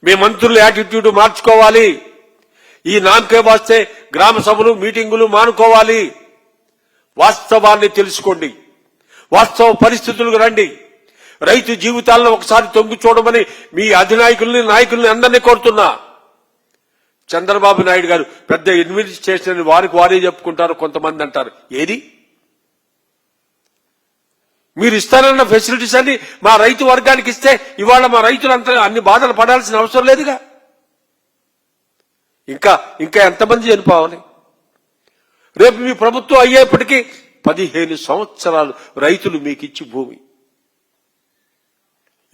మీ మంత్రుల యాటిట్యూడ్ మార్చుకోవాలి. ఈ నామకే వాస్తే గ్రామ సభలు మీటింగులు మానుకోవాలి. వాస్తవాన్ని తెలుసుకోండి. వాస్తవ పరిస్థితులకు రండి. రైతు జీవితాలను ఒకసారి తొంగి చూడమని మీ అధినాయకుల్ని నాయకుల్ని అందరినీ కోరుతున్నా. చంద్రబాబు నాయుడు గారు పెద్ద అడ్మినిస్ట్రేషన్ వారికి వారే చెప్పుకుంటారు, కొంతమంది అంటారు. ఏది మీరు ఇస్తారన్న ఫెసిలిటీస్ అన్ని మా రైతు వర్గానికి ఇస్తే ఇవాళ మా రైతులంతా అన్ని బాధలు పడాల్సిన అవసరం లేదుగా. ఇంకా ఎంతమంది చనిపోవాలి? రేపు మీ ప్రభుత్వం అయ్యేప్పటికీ 15 సంవత్సరాలు రైతులు మీకు ఇచ్చి భూమి,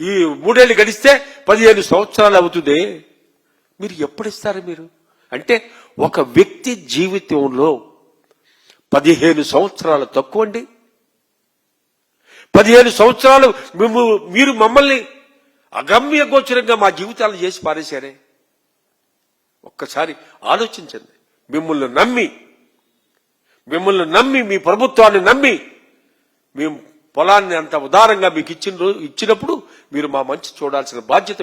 ఈ 3 ఏళ్లు గడిస్తే 15 సంవత్సరాలు అవుతుంది. మీరు ఎప్పుడు ఇస్తారు? మీరు అంటే ఒక వ్యక్తి జీవితంలో 15 సంవత్సరాలు తక్కువ అండి. 15 సంవత్సరాలు మీరు మమ్మల్ని అగమ్య గోచరంగా మా జీవితాలను చేసి పారేశారే. ఒక్కసారి ఆలోచించండి. మిమ్మల్ని నమ్మి మీ ప్రభుత్వాన్ని నమ్మి మేము పొలాన్ని అంత ఉదారంగా మీకు ఇచ్చినప్పుడు మీరు మా మంచి చూడాల్సిన బాధ్యత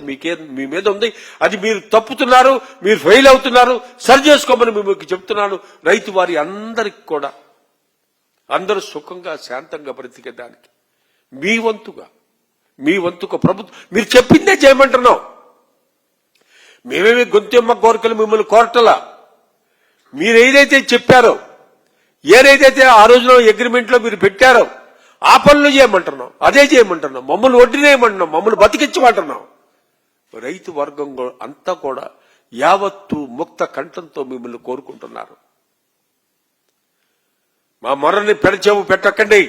మీ మీద ఉంది. అది మీరు తప్పుతున్నారు, మీరు ఫెయిల్ అవుతున్నారు, సరి చేసుకోమని మీకు చెప్తున్నాను. రైతు వారి అందరికి కూడా అందరూ సుఖంగా శాంతంగా బ్రతికేదానికి మీ వంతుగా ప్రభుత్వం మీరు చెప్పిందే చేయమంటున్నాం. మేమేమి గొంతెమ్మ కోరికలు మిమ్మల్ని కోరటలా. మీరు ఏదైతే చెప్పారో, ఏదైతే ఆ రోజున అగ్రిమెంట్ లో మీరు పెట్టారో ఆ పనులు చేయమంటున్నాం, అదే చేయమంటున్నాం. మమ్మల్ని వడ్డీనేయమంటున్నాం, మమ్మల్ని బతికించమంటున్నాం. రైతు వర్గం అంతా కూడా యావత్తు ముక్త కంఠంతో మిమ్మల్ని కోరుకుంటున్నారు. మా మొరని పెడచెవు పెట్టకండి.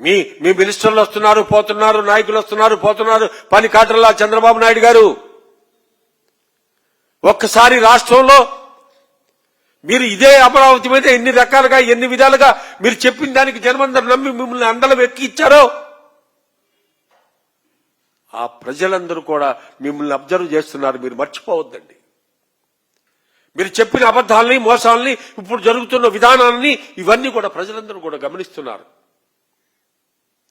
మీ మినిస్టర్లు వస్తున్నారు పోతున్నారు, నాయకులు వస్తున్నారు పోతున్నారు, పని కాటల్లా చంద్రబాబు నాయుడు గారు. ఒక్కసారి రాష్ట్రంలో మీరు ఇదే అమరావతి మీద ఎన్ని రకాలుగా ఎన్ని విధాలుగా మీరు చెప్పిన దానికి జనమందరూ నమ్మి మిమ్మల్ని అందలం ఎక్కి ఇచ్చారో ఆ ప్రజలందరూ కూడా మిమ్మల్ని అబ్జర్వ్ చేస్తున్నారు. మీరు మర్చిపోవద్దండి. మీరు చెప్పిన అబద్ధాలని మోసాలని ఇప్పుడు జరుగుతున్న విధానాలని ఇవన్నీ కూడా ప్రజలందరూ కూడా గమనిస్తున్నారు.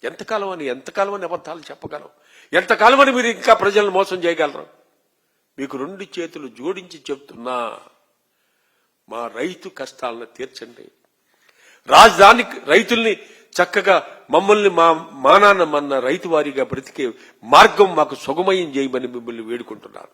ఎంతకాలం అని అబద్ధాలు చెప్పగలరు? ఎంతకాలం అని మీరు ఇంకా ప్రజలను మోసం చేయగలరు? మీకు 2 చేతులు జోడించి చెప్తున్నా, మా రైతు కష్టాలను తీర్చండి. రాజధానికి రైతుల్ని చక్కగా మమ్మల్ని మానాన్న రైతు వారిగా బ్రతికే మార్గం మాకు సుగమయం చేయమని మిమ్మల్ని వేడుకుంటున్నారు.